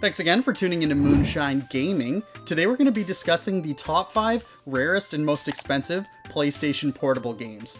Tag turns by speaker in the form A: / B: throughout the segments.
A: Thanks again for tuning into Moonshine Gaming. Today we're going to be discussing the top 5 rarest and most expensive PlayStation portable games.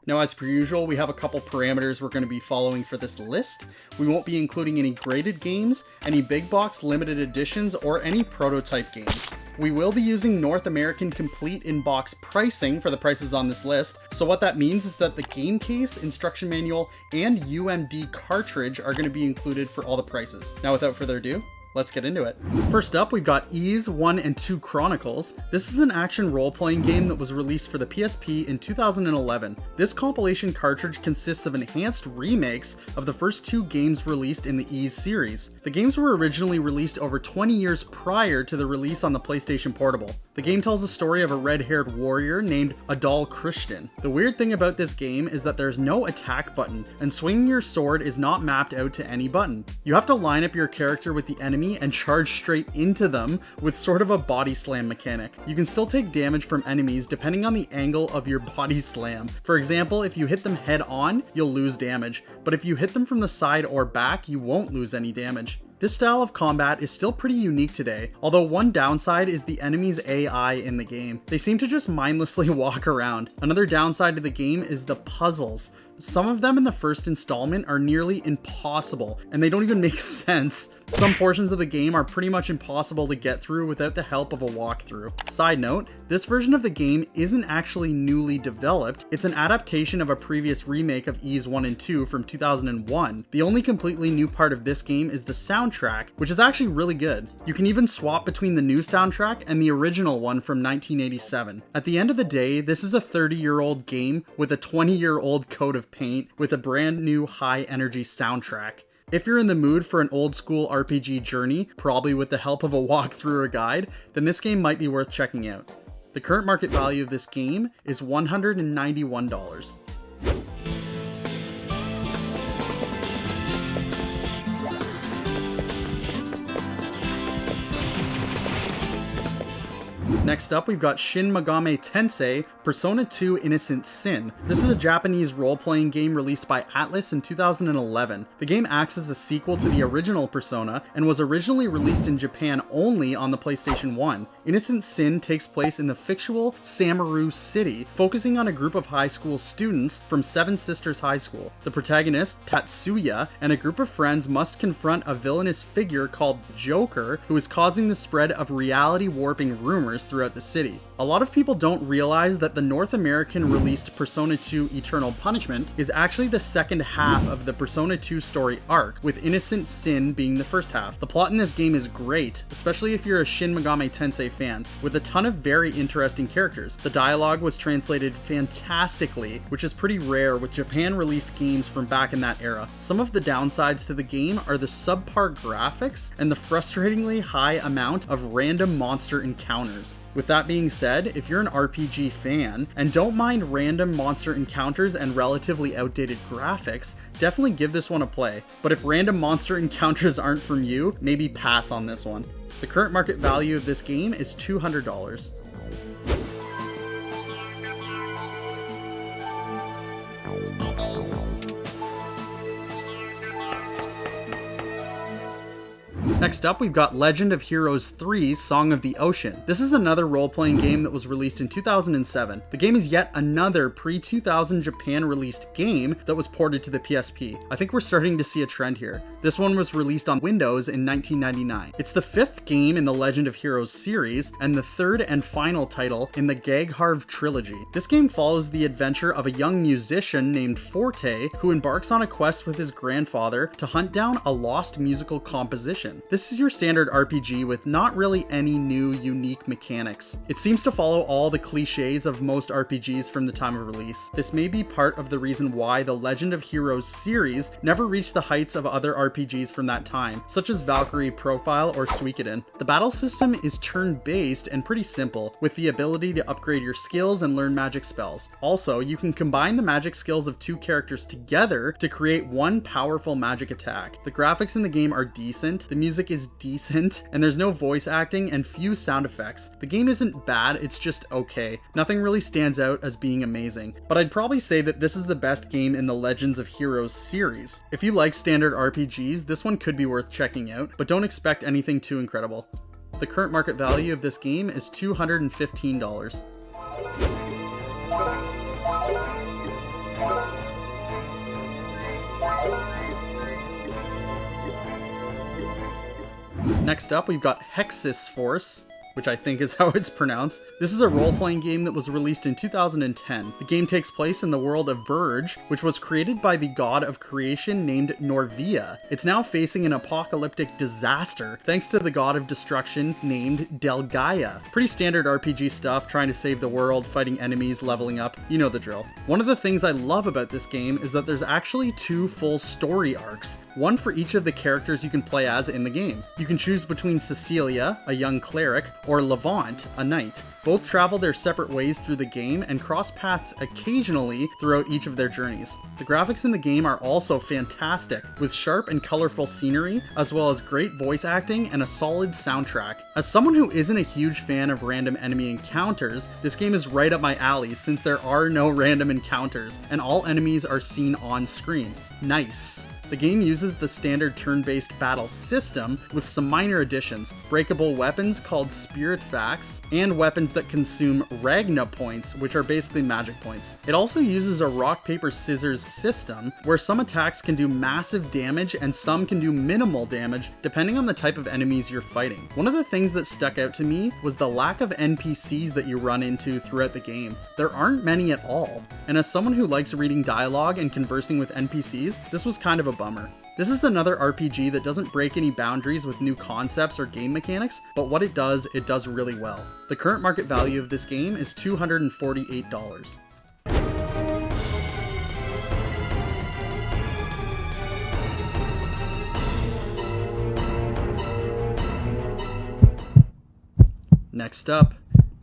A: Now, as per usual, we have a couple parameters we're going to be following for this list. We won't be including any graded games, any big box limited editions, or any prototype games. We will be using North American complete in-box pricing for the prices on this list, so what that means is that the game case, instruction manual, and UMD cartridge are going to be included for all the prices. Now, without further ado, let's get into it. First up, we've got I II Chronicles. This is an action role-playing game that was released for the PSP in 2011. This compilation cartridge consists of enhanced remakes of the first 2 games released in the Ys series. The games were originally released over 20 years prior to the release on the PlayStation Portable. The game tells the story of a red-haired warrior named Adal Christian. The weird thing about this game is that there's no attack button, and swinging your sword is not mapped out to any button. You have to line up your character with the enemy and charge straight into them with sort of a body slam mechanic. You can still take damage from enemies depending on the angle of your body slam. For example, if you hit them head on, you'll lose damage, but if you hit them from the side or back, you won't lose any damage. This style of combat is still pretty unique today, although one downside is the enemy's AI in the game. They seem to just mindlessly walk around. Another downside to the game is the puzzles. Some of them in the first installment are nearly impossible, and they don't even make sense. Some portions of the game are pretty much impossible to get through without the help of a walkthrough. Side note, this version of the game isn't actually newly developed, it's an adaptation of a previous remake of Ys I and II from 2001. The only completely new part of this game is the soundtrack, which is actually really good. You can even swap between the new soundtrack and the original one from 1987. At the end of the day, this is a 30-year-old game with a 20-year-old coat of paint with a brand new high energy soundtrack. If you're in the mood for an old school RPG journey, probably with the help of a walkthrough or guide, then this game might be worth checking out. The current market value of this game is $191. Next up, we've got Shin Megami Tensei Persona 2 Innocent Sin. This is a Japanese role-playing game released by Atlus in 2011. The game acts as a sequel to the original Persona and was originally released in Japan only on the PlayStation 1. Innocent Sin takes place in the fictional Samaru City, focusing on a group of high school students from Seven Sisters High School. The protagonist, Tatsuya, and a group of friends must confront a villainous figure called Joker, who is causing the spread of reality warping rumors throughout the city. A lot of people don't realize that the North American released Persona 2 Eternal Punishment is actually the second half of the Persona 2 story arc, with Innocent Sin being the first half. The plot in this game is great, especially if you're a Shin Megami Tensei fan, with a ton of very interesting characters. The dialogue was translated fantastically, which is pretty rare with Japan released games from back in that era. Some of the downsides to the game are the subpar graphics and the frustratingly high amount of random monster encounters. With that being said, if you're an RPG fan and don't mind random monster encounters and relatively outdated graphics, definitely give this one a play. But if random monster encounters aren't from you, maybe pass on this one. The current market value of this game is $200. Next up, we've got Legend of Heroes 3 Song of the Ocean. This is another role-playing game that was released in 2007. The game is yet another pre-2000 Japan released game that was ported to the PSP. I think we're starting to see a trend here. This one was released on Windows in 1999. It's the 5th game in the Legend of Heroes series and the 3rd and final title in the Gagharv trilogy. This game follows the adventure of a young musician named Forte who embarks on a quest with his grandfather to hunt down a lost musical composition. This is your standard RPG with not really any new, unique mechanics. It seems to follow all the cliches of most RPGs from the time of release. This may be part of the reason why the Legend of Heroes series never reached the heights of other RPGs from that time, such as Valkyrie Profile or Suikoden. The battle system is turn-based and pretty simple, with the ability to upgrade your skills and learn magic spells. Also, you can combine the magic skills of 2 characters together to create one powerful magic attack. The graphics in the game are decent, the music music is decent, and there's no voice acting and few sound effects. The game isn't bad, it's just okay. Nothing really stands out as being amazing, but I'd probably say that this is the best game in the Legends of Heroes series. If you like standard RPGs, this one could be worth checking out, but don't expect anything too incredible. The current market value of this game is $215. Next up, we've got Hexyz, which I think is how it's pronounced. This is a role-playing game that was released in 2010. The game takes place in the world of Burge, which was created by the god of creation named Norvia. It's now facing an apocalyptic disaster, thanks to the god of destruction named Delgaia. Pretty standard RPG stuff, trying to save the world, fighting enemies, leveling up, you know the drill. One of the things I love about this game is that there's actually 2 full story arcs, one for each of the characters you can play as in the game. You can choose between Cecilia, a young cleric, or Levant, a knight. Both travel their separate ways through the game and cross paths occasionally throughout each of their journeys. The graphics in the game are also fantastic, with sharp and colorful scenery, as well as great voice acting and a solid soundtrack. As someone who isn't a huge fan of random enemy encounters, this game is right up my alley since there are no random encounters, and all enemies are seen on screen. Nice. The game uses the standard turn-based battle system with some minor additions, breakable weapons called Spirit Facts, and weapons that consume Ragna points, which are basically magic points. It also uses a rock, paper, scissors system, where some attacks can do massive damage and some can do minimal damage, depending on the type of enemies you're fighting. One of the things that stuck out to me was the lack of NPCs that you run into throughout the game. There aren't many at all, and as someone who likes reading dialogue and conversing with NPCs, this was kind of a bummer. This is another RPG that doesn't break any boundaries with new concepts or game mechanics, but what it does really well. The current market value of this game is $248. Next up,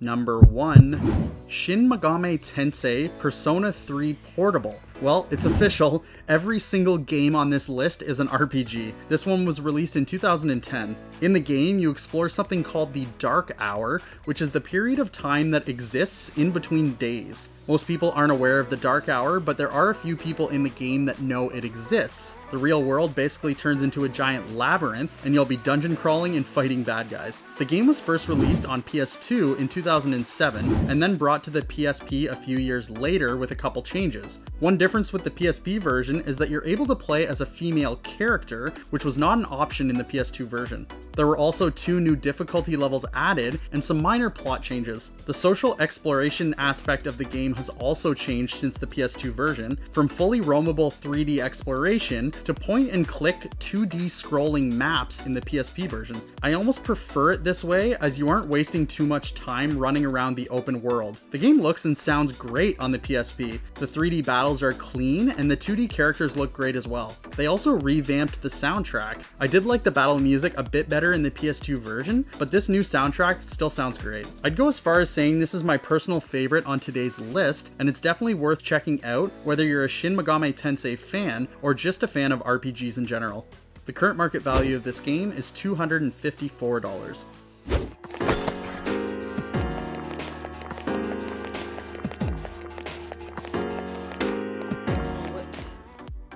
A: number 1, Shin Megami Tensei Persona 3 Portable. Well, it's official. Every single game on this list is an RPG. This one was released in 2010. In the game, you explore something called the Dark Hour, which is the period of time that exists in between days. Most people aren't aware of the Dark Hour, but there are a few people in the game that know it exists. The real world basically turns into a giant labyrinth, and you'll be dungeon crawling and fighting bad guys. The game was first released on PS2 in 2007, and then brought to the PSP a few years later with a couple changes. One difference with the PSP version is that you're able to play as a female character, which was not an option in the PS2 version. There were also 2 new difficulty levels added and some minor plot changes. The social exploration aspect of the game has also changed since the PS2 version, from fully roamable 3D exploration to point and click 2D scrolling maps in the PSP version. I almost prefer it this way, as you aren't wasting too much time running around the open world. The game looks and sounds great on the PSP. The 3D battles are clean and the 2D characters look great as well. They also revamped the soundtrack. I did like the battle music a bit better in the PS2 version, but this new soundtrack still sounds great. I'd go as far as saying this is my personal favorite on today's list, and it's definitely worth checking out whether you're a Shin Megami Tensei fan or just a fan of RPGs in general. The current market value of this game is $254.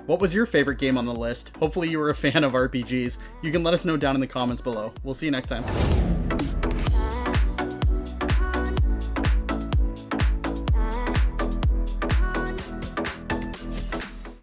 A: What was your favorite game on the list? Hopefully you were a fan of RPGs. You can let us know down in the comments below. We'll see you next time.